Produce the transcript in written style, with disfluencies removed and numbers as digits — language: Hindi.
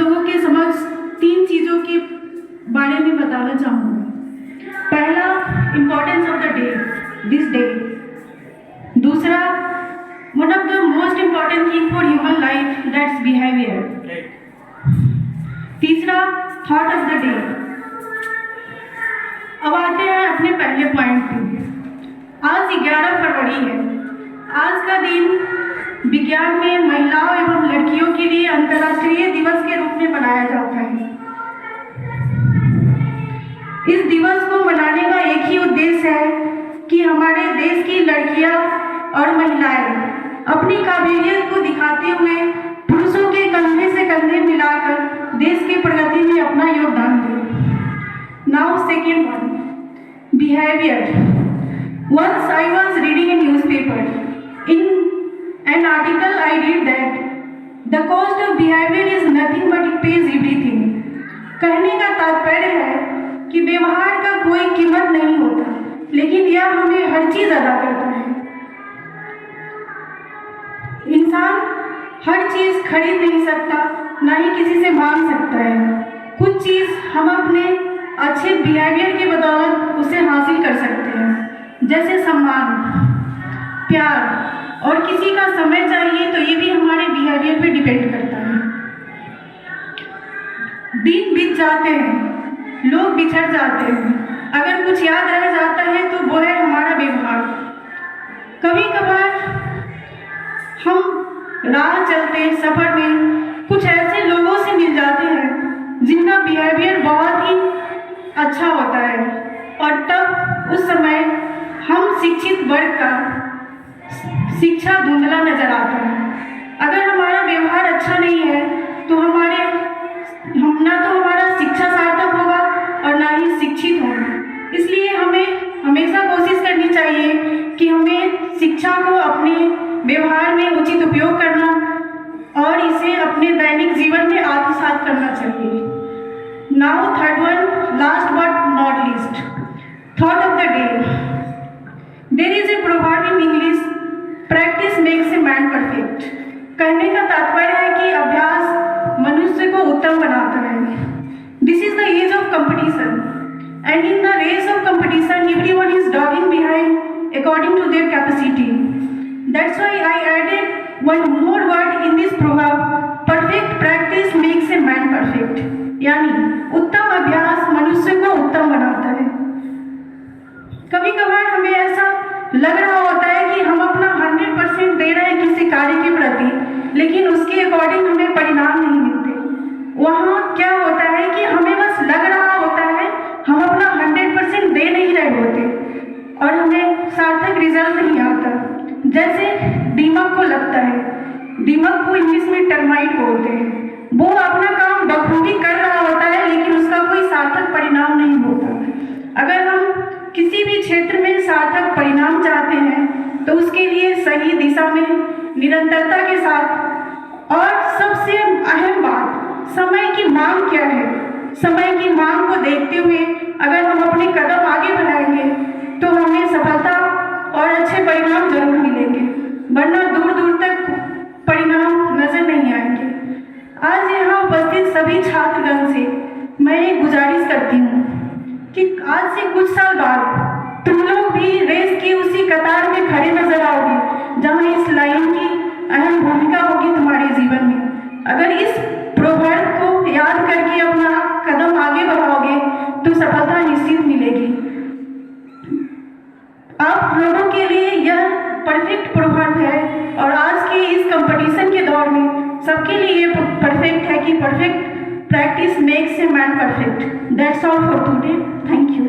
लोगों के समक्ष 3 चीज़ों के बारे में बताना चाहूँगी। पहला, importance of the day, this day. दूसरा, one of the most important thing for human life, that's behaviour. तीसरा, थॉट ऑफ द डे। अब आते हैं अपने पहले पॉइंट पे। आज 11 फरवरी है। आज का दिन विज्ञान में महिलाओं एवं लड़कियों के लिए अंतर्राष्ट्रीय दिवस के रूप में मनाया जाता है। इस दिवस को मनाने का एक ही उद्देश्य है कि हमारे देश की लड़कियां और महिलाएं अपनी काबिलियत को दिखाते हुए पुरुषों के कंधे से कंधे मिलाकर देश की प्रगति में अपना योगदान दें। Now second one, behaviour. Once I was reading a newspaper. In an article I read that the cost of behavior is nothing but it pays everything. कहने का तात्पर्य है कि व्यवहार का कोई कीमत नहीं होता, लेकिन यह हमें हर चीज अदा करता है। इंसान हर चीज खरीद नहीं सकता, ना ही किसी से मांग सकता है। कुछ चीज हम अपने अच्छे बिहेवियर की बदौलत उसे हासिल कर सकते हैं, जैसे सम्मान, प्यार, और किसी का समय चाहिए तो ये भी हमारे बिहेवियर पे डिपेंड करता है। दिन बीत जाते हैं, लोग बिछड़ जाते हैं, अगर कुछ याद रह जाता है तो वो है हमारा व्यवहार। कभी कभार हम राह चलते सफर में कुछ ऐसे लोगों से मिल जाते हैं जिनका बिहेवियर बहुत ही अच्छा होता है, और तब उस समय हम शिक्षित वर्ग का शिक्षा धुंधला नजर आता है। अगर हमारा व्यवहार अच्छा नहीं है तो ना तो हमारा शिक्षा सार्थक होगा और ना ही शिक्षित होगा। इसलिए हमें हमेशा कोशिश करनी चाहिए कि हमें शिक्षा को अपने व्यवहार में उचित उपयोग करना और इसे अपने दैनिक जीवन में आत्मसात करना चाहिए। Now third one, last but not least, thought of the day. There is a proverb in English, practice makes a man perfect. कहने का तात्पर्य है कि अभ्यास मनुष्य को उत्तम बनाता है। This is the age of competition, and in the race of competition, everyone is dogging behind according to their capacity. That's why I added one more word in this proverb, perfect practice makes a man perfect. यानी उत्तम अभ्यास मनुष्य को उत्तम बनाता है। कभी कभार हमें ऐसा लग रहा होता है कि हम अपना 100% दे रहे हैं किसी कार्य के प्रति, लेकिन उसके अकॉर्डिंग हमें परिणाम नहीं मिलते। वहाँ क्या होता है कि हमें बस लग रहा होता है, हम अपना 100% दे नहीं रहे होते और हमें सार्थक रिजल्ट नहीं आता। जैसे दीमक को लगता है, दीमक को इंग्लिश में टर्माइट बोलते हैं। वो अपना काम बखूबी कर रहा होता है, लेकिन उसका कोई सार्थक परिणाम नहीं होता। अगर हम किसी भी क्षेत्र में सार्थक परिणाम चाहते हैं तो उसके लिए सही दिशा में निरंतरता के साथ, और सबसे अहम बात, समय की मांग क्या है। समय की मांग को देखते हुए अगर हम अपने कदम आगे बढ़ाएंगे तो हमें सफलता और अच्छे परिणाम जरूर मिलेंगे, वरना दूर दूर तक परिणाम नजर नहीं आएंगे। आज यहाँ उपस्थित सभी छात्रगण से मैं एक गुजारिश करती हूँ कि आज से कुछ साल बाद तुम लोग भी रेस की उसी कतार में खड़े नजर आओगे जहां इस लाइन की अहम भूमिका होगी तुम्हारे जीवन में। अगर इस प्रोवर्ब को याद करके अपना कदम आगे बढ़ाओगे तो सफलता निश्चित मिलेगी। आप लोगों के लिए यह परफेक्ट प्रोवर्ब है, और आज के इस कंपटीशन के दौर में सबके लिए ये परफेक्ट है कि perfect practice makes a man perfect. That's all for today. Thank you.